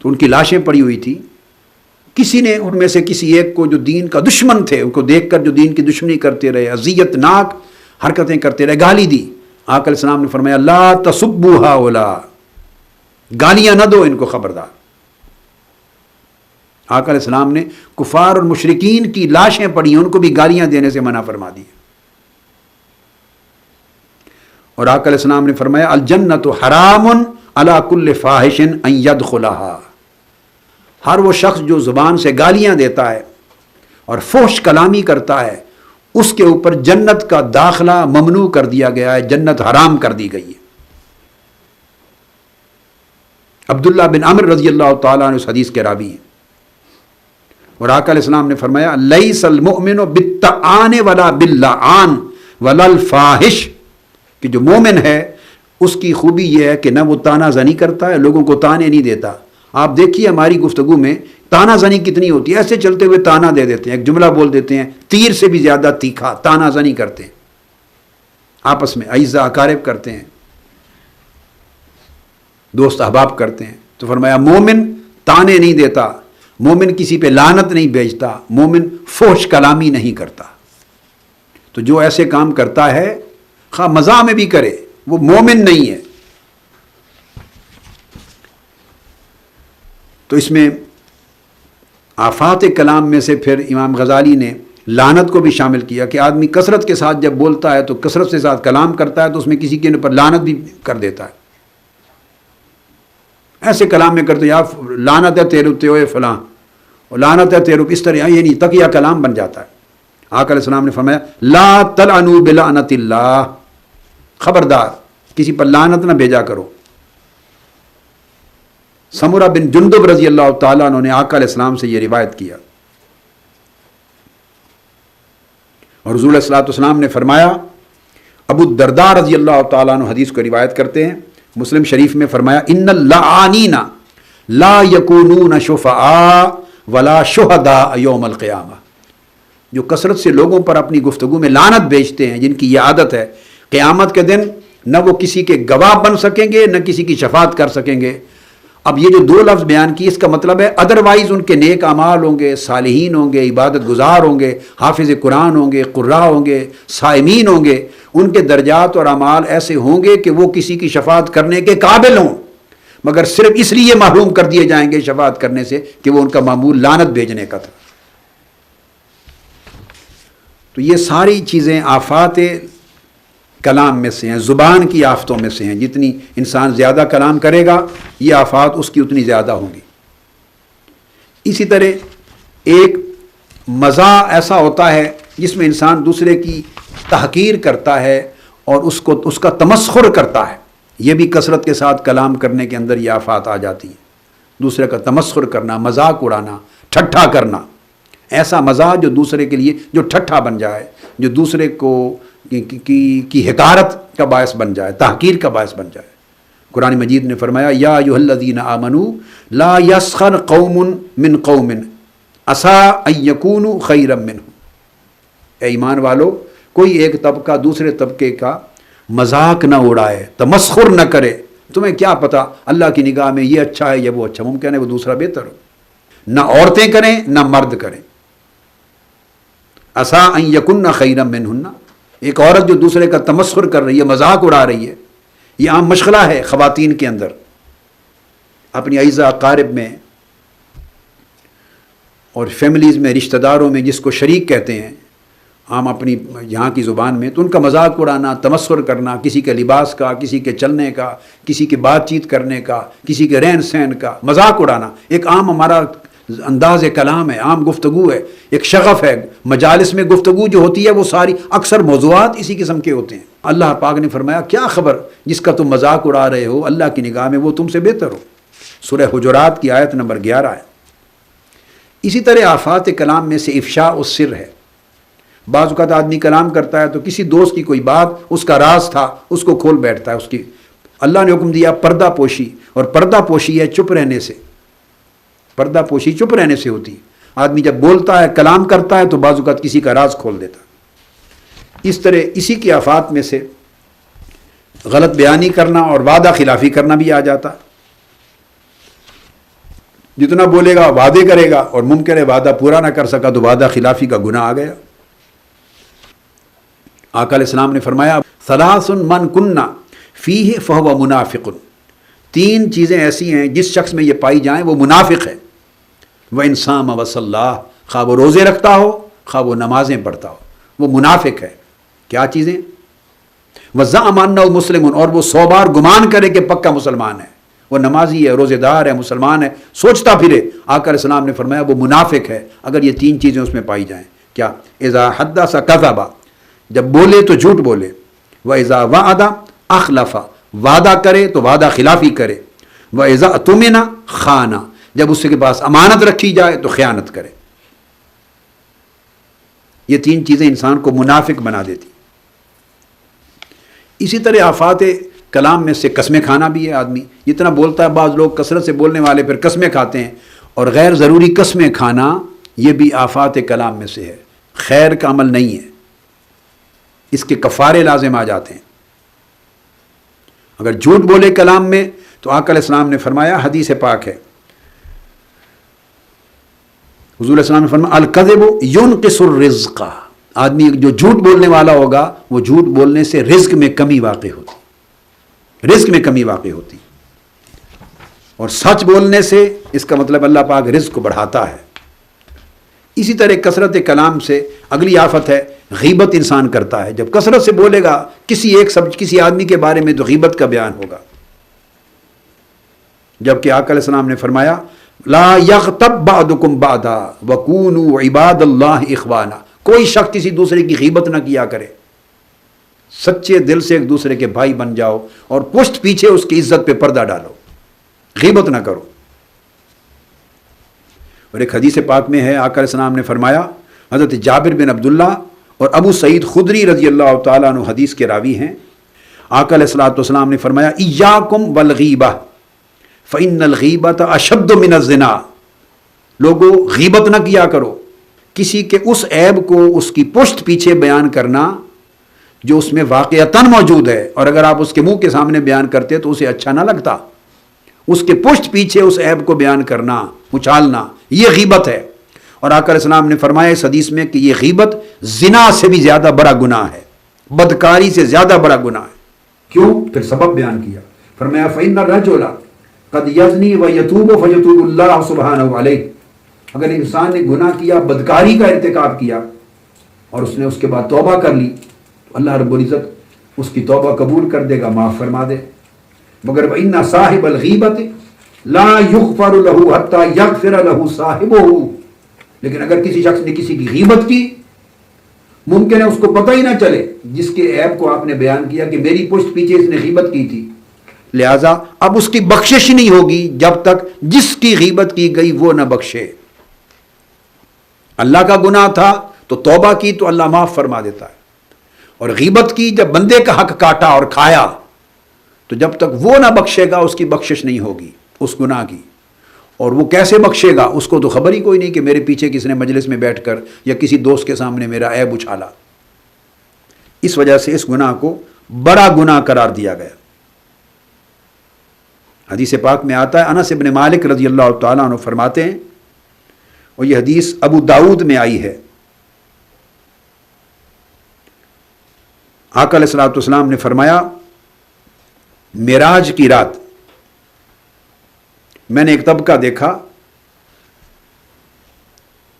A: تو ان کی لاشیں پڑی ہوئی تھی، کسی نے ان میں سے کسی ایک کو جو دین کا دشمن تھے، ان کو دیکھ کر جو دین کی دشمنی کرتے رہے، اذیت ناک حرکتیں کرتے رہے، گالی دی۔ آقا علیہ السلام نے فرمایا لا تسبوا ہؤلاء، گالیاں نہ دو ان کو، خبردار۔ آقا علیہ السلام نے کفار اور مشرکین کی لاشیں پڑی ہیں، ان کو بھی گالیاں دینے سے منع فرما دی۔ اور آقا علیہ السلام نے فرمایا الجنت حرام علی کل فاحش ان یدخلها، ہر وہ شخص جو زبان سے گالیاں دیتا ہے اور فحش کلامی کرتا ہے، اس کے اوپر جنت کا داخلہ ممنوع کر دیا گیا ہے، جنت حرام کر دی گئی ہے۔ عبداللہ بن عمر رضی اللہ تعالیٰ عنہ اس حدیث کے راوی ہیں، اور آقا علیہ السلام نے فرمایا لیس المؤمن بالطعان ولا باللعان ولا الفاحش، کہ جو مومن ہے اس کی خوبی یہ ہے کہ نہ وہ تانا زنی کرتا ہے، لوگوں کو تانے نہیں دیتا۔ آپ دیکھیے ہماری گفتگو میں تانا زنی کتنی ہوتی ہے، ایسے چلتے ہوئے تانا دے دیتے ہیں، ایک جملہ بول دیتے ہیں تیر سے بھی زیادہ تیکھا، تانا زنی کرتے ہیں، آپس میں اعزاء اقارب کرتے ہیں، دوست احباب کرتے ہیں۔ تو فرمایا مومن تانے نہیں دیتا، مومن کسی پہ لعنت نہیں بھیجتا، مومن فحش کلامی نہیں کرتا۔ تو جو ایسے کام کرتا ہے خواہ مزاح میں بھی کرے، وہ مومن نہیں ہے۔ تو اس میں آفات کلام میں سے پھر امام غزالی نے لعنت کو بھی شامل کیا کہ آدمی کثرت کے ساتھ جب بولتا ہے تو کثرت کے ساتھ کلام کرتا ہے تو اس میں کسی کے اوپر لعنت بھی کر دیتا ہے۔ ایسے کلام میں کرتے یا لعنت ہے تیرے اوپر ہوئے فلاں، اور لعنت ہے تیرے اوپر، اس طرح یہ نہیں، تقیہ کلام بن جاتا ہے۔ آقا علیہ السلام نے فرمایا لا تلعنوا بلعنت اللہ، خبردار کسی پر لعنت نہ بھیجا کرو۔ سمرہ بن جندب رضی اللہ تعالیٰ عنہ نے آقا علیہ السلام سے یہ روایت کیا، اور حضور علیہ الصلوۃ والسلام نے فرمایا، ابو الدرداء رضی اللہ تعالیٰ عنہ حدیث کو روایت کرتے ہیں، مسلم شریف میں فرمایا ان اللعانین لا یکونون شفعاء ولا شہداء یوم القیامہ، جو کثرت سے لوگوں پر اپنی گفتگو میں لعنت بھیجتے ہیں، جن کی یہ عادت ہے، قیامت کے دن نہ وہ کسی کے گواہ بن سکیں گے نہ کسی کی شفاعت کر سکیں گے۔ اب یہ جو دو لفظ بیان کی، اس کا مطلب ہے ادروائز ان کے نیک اعمال ہوں گے، صالحین ہوں گے، عبادت گزار ہوں گے، حافظ قرآن ہوں گے، قراء ہوں گے، صائمین ہوں گے، ان کے درجات اور اعمال ایسے ہوں گے کہ وہ کسی کی شفاعت کرنے کے قابل ہوں، مگر صرف اس لیے محروم کر دیے جائیں گے شفاعت کرنے سے کہ وہ ان کا معمول لعنت بھیجنے کا تھا۔ تو یہ ساری چیزیں آفات کلام میں سے ہیں، زبان کی آفتوں میں سے ہیں۔ جتنی انسان زیادہ کلام کرے گا یہ آفات اس کی اتنی زیادہ ہوں گی۔ اسی طرح ایک مزاح ایسا ہوتا ہے جس میں انسان دوسرے کی تحقیر کرتا ہے اور اس کا تمسخر کرتا ہے، یہ بھی کثرت کے ساتھ کلام کرنے کے اندر یہ آفات آ جاتی ہیں۔ دوسرے کا تمسخر کرنا، مذاق اڑانا، ٹھٹھا کرنا، ایسا مزاح جو دوسرے کے لیے جو ٹھٹھا بن جائے، جو دوسرے کو کی حقارت کا باعث بن جائے، تحقیر کا باعث بن جائے۔ قرآن مجید نے فرمایا یا ایھا الذین آمنوا لا یسخر قوم من قوم عسیٰ ان یکونوا خیرا منہم، اے ایمان والو کوئی ایک طبقہ دوسرے طبقے کا مذاق نہ اڑائے، تمسخر نہ کرے، تمہیں کیا پتا اللہ کی نگاہ میں یہ اچھا ہے یا وہ اچھا، ممکن ہے وہ دوسرا بہتر ہو۔ نہ عورتیں کریں نہ مرد کریں، عسیٰ ان یکن خیرا منہن، ایک عورت جو دوسرے کا تمسخر کر رہی ہے، مذاق اڑا رہی ہے، یہ عام مشغلہ ہے خواتین کے اندر، اپنی اعزاء اقارب میں اور فیملیز میں، رشتہ داروں میں، جس کو شریک کہتے ہیں عام اپنی یہاں کی زبان میں، تو ان کا مذاق اڑانا، تمسخر کرنا، کسی کے لباس کا، کسی کے چلنے کا، کسی کے بات چیت کرنے کا، کسی کے رہن سہن کا مذاق اڑانا، ایک عام ہمارا انداز کلام ہے، عام گفتگو ہے، ایک شغف ہے۔ مجالس میں گفتگو جو ہوتی ہے وہ ساری اکثر موضوعات اسی قسم کے ہوتے ہیں۔ اللہ پاک نے فرمایا کیا خبر جس کا تم مذاق اڑا رہے ہو، اللہ کی نگاہ میں وہ تم سے بہتر ہو۔ سورہ حجرات کی آیت نمبر 11 ہے۔ اسی طرح آفات کلام میں سے افشاء السر ہے۔ بعض اوقات آدمی کلام کرتا ہے تو کسی دوست کی کوئی بات اس کا راز تھا، اس کو کھول بیٹھتا ہے، اس کی اللہ نے حکم دیا پردہ پوشی، اور پردہ پوشی ہے چپ رہنے سے، پردہ پوشی چپ رہنے سے ہوتی ہے۔ آدمی جب بولتا ہے، کلام کرتا ہے، تو بعض اوقات کسی کا راز کھول دیتا ہے۔ اس طرح اسی کی آفات میں سے غلط بیانی کرنا اور وعدہ خلافی کرنا بھی آ جاتا۔ جتنا بولے گا وعدے کرے گا، اور ممکن ہے وعدہ پورا نہ کر سکا تو وعدہ خلافی کا گناہ آ گیا۔ آقا علیہ السلام نے فرمایا ثلاث من کننا فیہ فہو منافق، تین چیزیں ایسی ہیں جس شخص میں یہ پائی جائیں وہ منافق ہے۔ وَإِنْ صَامَ وَصَلَّىٰ، خواہ وہ روزے رکھتا ہو خواہ وہ نمازیں پڑھتا ہو، وہ منافق ہے۔ کیا چیزیں؟ وَزَعَمَ أَنَّهُ مُسْلِمٌ، اور وہ 100 بار گمان کرے کہ پکا مسلمان ہے، وہ نمازی ہے، روزے دار ہے، مسلمان ہے، سوچتا پھرے۔ آقا علیہ السلام نے فرمایا وہ منافق ہے اگر یہ تین چیزیں اس میں پائی جائیں۔ کیا؟ اذا حدث کذب، جب بولے تو جھوٹ بولے، واذا وعد اخلف، وعدہ کرے تو وعدہ خلافی کرے، واذا اؤتمن خان، جب اس کے پاس امانت رکھی جائے تو خیانت کرے۔ یہ تین چیزیں انسان کو منافق بنا دیتی۔ اسی طرح آفات کلام میں سے قسمیں کھانا بھی ہے۔ آدمی جتنا بولتا ہے، بعض لوگ کثرت سے بولنے والے پھر قسمیں کھاتے ہیں، اور غیر ضروری قسمیں کھانا یہ بھی آفات کلام میں سے ہے، خیر کا عمل نہیں ہے، اس کے کفارے لازم آ جاتے ہیں۔ اگر جھوٹ بولے کلام میں تو آقا علیہ السلام نے فرمایا، حدیث پاک ہے، حضور علیہ السلام نے فرمایا الکذب ینقص الرزق، آدمی جو جھوٹ بولنے والا ہوگا وہ جھوٹ بولنے سے رزق میں کمی واقع ہوتی، رزق میں کمی واقع ہوتی، اور سچ بولنے سے اس کا مطلب اللہ پاک رزق کو بڑھاتا ہے۔ اسی طرح کثرت کلام سے اگلی آفت ہے غیبت انسان کرتا ہے۔ جب کثرت سے بولے گا کسی آدمی کے بارے میں تو غیبت کا بیان ہوگا، جبکہ آقا علیہ السلام نے فرمایا لا یغتب بعضکم بعضا وکونوا عباد اللہ اخوانا، کوئی شخص کسی دوسرے کی غیبت نہ کیا کرے، سچے دل سے ایک دوسرے کے بھائی بن جاؤ، اور پشت پیچھے اس کی عزت پہ پردہ ڈالو، غیبت نہ کرو۔ اور ایک حدیث پاک میں ہے، آقا علیہ السلام نے فرمایا، حضرت جابر بن عبداللہ اور ابو سعید خدری رضی اللہ تعالیٰ عنہ حدیث کے راوی ہیں، آقا علیہ السلام نے فرمایا ایاکم والغیبہ فإن الغیبۃ اشد من الزنا، لوگو غیبت نہ کیا کرو، کسی کے اس عیب کو اس کی پشت پیچھے بیان کرنا جو اس میں واقعتاً موجود ہے، اور اگر آپ اس کے منہ کے سامنے بیان کرتے تو اسے اچھا نہ لگتا، اس کے پشت پیچھے اس عیب کو بیان کرنا، اچھالنا، یہ غیبت ہے۔ اور آقا علیہ السلام نے فرمایا اس حدیث میں کہ یہ غیبت زنا سے بھی زیادہ بڑا گناہ ہے، بدکاری سے زیادہ بڑا گناہ ہے۔ کیوں؟ پھر سبب بیان کیا، فرمایا فإن الرجل قد یزنی ویتوب فیتوب اللہ سبحانہ علیہ، اگر انسان نے گناہ کیا، بدکاری کا ارتکاب کیا، اور اس نے اس کے بعد توبہ کر لی تو اللہ رب العزت اس کی توبہ قبول کر دے گا، معاف فرما دے۔ مگر وَإِنَّ صَاحِبَ الْغِیبَةِ لَا يُغْفَرُ لَهُ حَتَّى يَغْفِرَ لَهُ صَاحِبُهُ، لیکن اگر کسی شخص نے کسی کی غیبت کی، ممکن ہے اس کو پتہ ہی نہ چلے جس کے عیب کو آپ نے بیان کیا کہ میری پشت پیچھے اس نے غیبت کی تھی، لہذا اب اس کی بخشش نہیں ہوگی جب تک جس کی غیبت کی گئی وہ نہ بخشے۔ اللہ کا گناہ تھا تو توبہ کی تو اللہ معاف فرما دیتا ہے، اور غیبت کی جب بندے کا حق کاٹا اور کھایا تو جب تک وہ نہ بخشے گا اس کی بخشش نہیں ہوگی اس گناہ کی۔ اور وہ کیسے بخشے گا؟ اس کو تو خبر ہی کوئی نہیں کہ میرے پیچھے کس نے مجلس میں بیٹھ کر یا کسی دوست کے سامنے میرا عیب اچھالا۔ اس وجہ سے اس گناہ کو بڑا گناہ قرار دیا گیا۔ حدیث پاک میں آتا ہے، انس بن مالک رضی اللہ تعالیٰ عنہ فرماتے ہیں، اور یہ حدیث ابو داؤد میں آئی ہے، آقا علیہ السلام نے فرمایا معراج کی رات میں نے ایک طبقہ دیکھا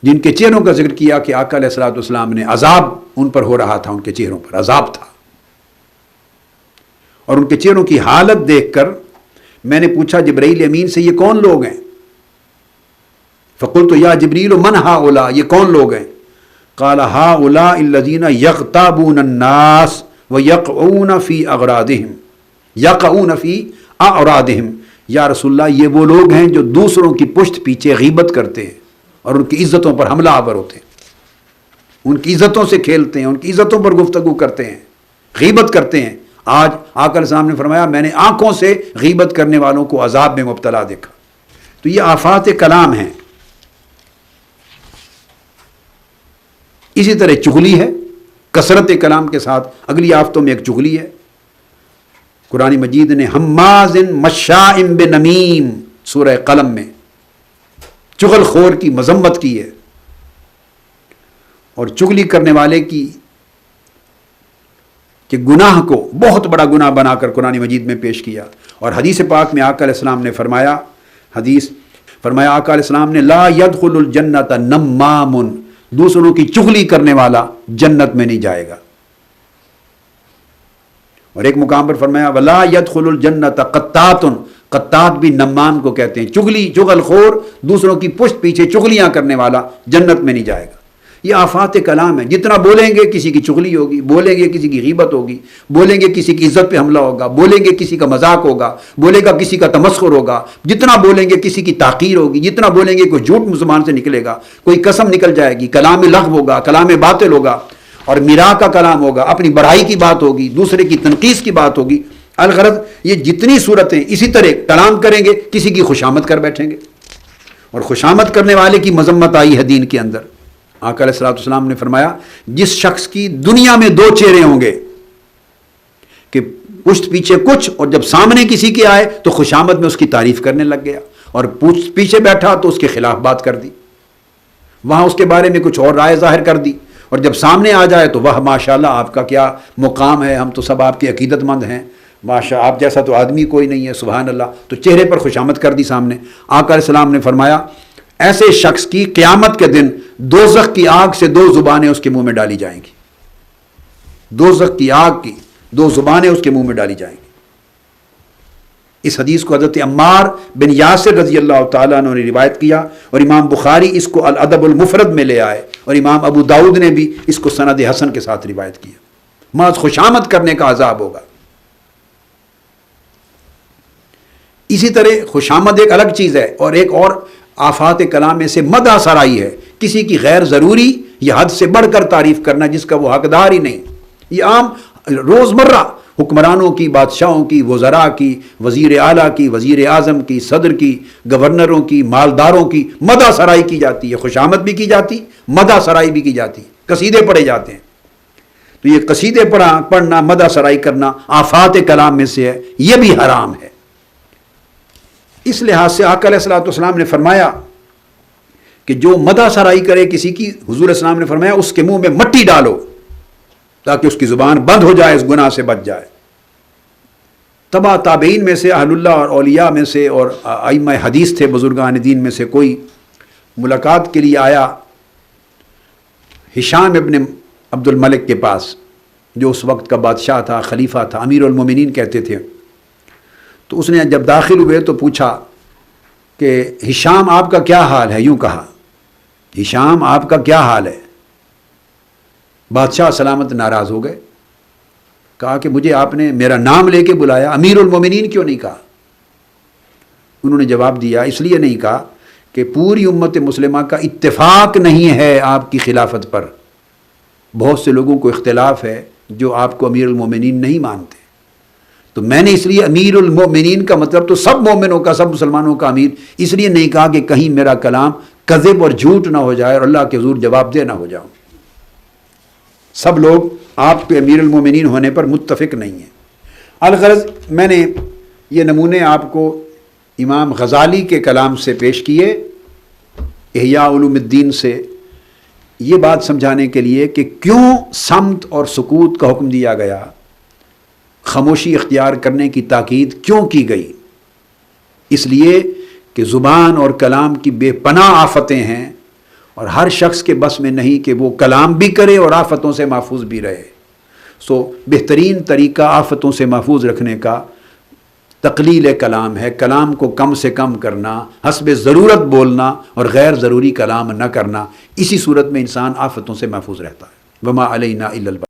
A: جن کے چہروں کا ذکر کیا کہ آقا علیہ السلام نے عذاب ان پر ہو رہا تھا، ان کے چہروں پر عذاب تھا، اور ان کے چہروں کی حالت دیکھ کر میں نے پوچھا جبرائیل امین سے یہ کون لوگ ہیں؟ فقلت یا جبریل من ہؤلاء، یہ کون لوگ ہیں؟ قال ہؤلاء الذین یغتابون الناس ویقعون فی اغراضہم، یقعون فی اعراضہم، یا رسول اللہ یہ وہ لوگ ہیں جو دوسروں کی پشت پیچھے غیبت کرتے ہیں اور ان کی عزتوں پر حملہ آور ہوتے ہیں، ان کی عزتوں سے کھیلتے ہیں، ان کی عزتوں پر گفتگو کرتے ہیں، غیبت کرتے ہیں، آج آقا علیہ السلام نے فرمایا میں نے آنکھوں سے غیبت کرنے والوں کو عذاب میں مبتلا دیکھا۔ تو یہ آفات کلام ہیں۔ اسی طرح چغلی ہے، کثرت کلام کے ساتھ اگلی آفتوں میں ایک چغلی ہے۔ قرآن مجید نے حماز مشاء بنمیم سورہ قلم میں چغل خور کی مذمت کی ہے، اور چغلی کرنے والے کی کہ گناہ کو بہت بڑا گناہ بنا کر قرآن مجید میں پیش کیا۔ اور حدیث پاک میں آقا علیہ السلام نے فرمایا آقا علیہ السلام نے لا يدخل الجنت نمام، دوسروں کی چغلی کرنے والا جنت میں نہیں جائے گا۔ اور ایک مقام پر فرمایا ولا يدخل الجنت قطات، قطات بھی نمام کو کہتے ہیں، چغل خور، دوسروں کی پشت پیچھے چغلیاں کرنے والا جنت میں نہیں جائے گا۔ یہ آفات کلام ہے، جتنا بولیں گے کسی کی چغلی ہوگی، بولیں گے کسی کی غیبت ہوگی، بولیں گے کسی کی عزت پہ حملہ ہوگا، بولیں گے کسی کا مذاق ہوگا، بولے گا کسی کا تمسخر ہوگا، جتنا بولیں گے کسی کی تحقیر ہوگی، جتنا بولیں گے کوئی جھوٹ زبان سے نکلے گا، کوئی قسم نکل جائے گی، کلام لغو ہوگا، کلام باطل ہوگا، اور میرا کا کلام ہوگا، اپنی بڑائی کی بات ہوگی، دوسرے کی تنقیص کی بات ہوگی۔ الغرض یہ جتنی صورتیں اسی طرح کلام کریں گے، کسی کی خوشامد کر بیٹھیں گے، اور خوشامد کرنے والے کی مذمت آئی ہے دین کے اندر۔ آقا علیہ السلام نے فرمایا جس شخص کی دنیا میں دو چہرے ہوں گے کہ پشت پیچھے کچھ، اور جب سامنے کسی کے آئے تو خوشامد میں اس کی تعریف کرنے لگ گیا، اور پشت پیچھے بیٹھا تو اس کے خلاف بات کر دی، وہاں اس کے بارے میں کچھ اور رائے ظاہر کر دی، اور جب سامنے آ جائے تو وہ ماشاءاللہ آپ کا کیا مقام ہے، ہم تو سب آپ کے عقیدت مند ہیں، ماشاء آپ جیسا تو آدمی کوئی نہیں ہے، سبحان اللہ، تو چہرے پر خوشامد کر دی سامنے۔ آقا علیہ السلام نے فرمایا ایسے شخص کی قیامت کے دن دوزخ کی آگ سے دو زبانیں اس کے منہ میں ڈالی جائیں گی، دوزخ کی آگ کی دو زبانیں اس کے منہ میں ڈالی جائیں گی۔ اس حدیث کو حضرت عمار بن یاسر رضی اللہ تعالیٰ عنہ نے روایت کیا، اور امام بخاری اس کو الادب المفرد میں لے آئے، اور امام ابو داؤد نے بھی اس کو سند حسن کے ساتھ روایت کیا۔ محض خوشامد کرنے کا عذاب ہوگا۔ اسی طرح خوشامد ایک الگ چیز ہے، اور ایک اور آفات کلام میں سے مدح سرائی ہے، کسی کی غیر ضروری یا حد سے بڑھ کر تعریف کرنا جس کا وہ حقدار ہی نہیں۔ یہ عام روزمرہ حکمرانوں کی، بادشاہوں کی، وزراء کی، وزیر اعلیٰ کی، وزیر اعظم کی، صدر کی، گورنروں کی، مالداروں کی مدح سرائی کی جاتی ہے، خوشامد بھی کی جاتی، مدح سرائی بھی کی جاتی، قصیدے پڑھے جاتے ہیں۔ تو یہ قصیدے پڑھنا، مدح سرائی کرنا آفات کلام میں سے ہے، یہ بھی حرام ہے۔ اس لحاظ سے آقا علیہ السلام نے فرمایا کہ جو مدح سرائی کرے کسی کی، حضور السلام نے فرمایا اس کے منہ میں مٹی ڈالو تاکہ اس کی زبان بند ہو جائے، اس گناہ سے بچ جائے۔ تبع تابعین میں سے، اہل اللہ اور اولیاء میں سے اور ائمہ حدیث تھے، بزرگان دین میں سے کوئی ملاقات کے لیے آیا ہشام ابن عبد الملک کے پاس، جو اس وقت کا بادشاہ تھا، خلیفہ تھا، امیر المومنین کہتے تھے۔ تو اس نے جب داخل ہوئے تو پوچھا کہ ہشام آپ کا کیا حال ہے، یوں کہا ہشام آپ کا کیا حال ہے؟ بادشاہ سلامت ناراض ہو گئے، کہا کہ مجھے آپ نے میرا نام لے کے بلایا، امیر المومنین کیوں نہیں کہا؟ انہوں نے جواب دیا اس لیے نہیں کہا کہ پوری امت مسلمہ کا اتفاق نہیں ہے آپ کی خلافت پر، بہت سے لوگوں کو اختلاف ہے جو آپ کو امیر المومنین نہیں مانتے، تو میں نے اس لیے امیر المومنین کا مطلب تو سب مومنوں کا، سب مسلمانوں کا امیر، اس لیے نہیں کہا کہ کہیں میرا کلام کذب اور جھوٹ نہ ہو جائے اور اللہ کے حضور جواب دہ نہ ہو جاؤں۔ سب لوگ آپ کے امیر المومنین ہونے پر متفق نہیں ہیں۔ الغرض میں نے یہ نمونے آپ کو امام غزالی کے کلام سے پیش کیے، احیاء علوم الدین سے، یہ بات سمجھانے کے لیے کہ کیوں صمت اور سکوت کا حکم دیا گیا، خاموشی اختیار کرنے کی تاکید کیوں کی گئی؟ اس لیے کہ زبان اور کلام کی بے پناہ آفتیں ہیں، اور ہر شخص کے بس میں نہیں کہ وہ کلام بھی کرے اور آفتوں سے محفوظ بھی رہے۔ سو بہترین طریقہ آفتوں سے محفوظ رکھنے کا تقلیل کلام ہے، کلام کو کم سے کم کرنا، حسب ضرورت بولنا اور غیر ضروری کلام نہ کرنا، اسی صورت میں انسان آفتوں سے محفوظ رہتا ہے۔ وما علینا الا البلاغ۔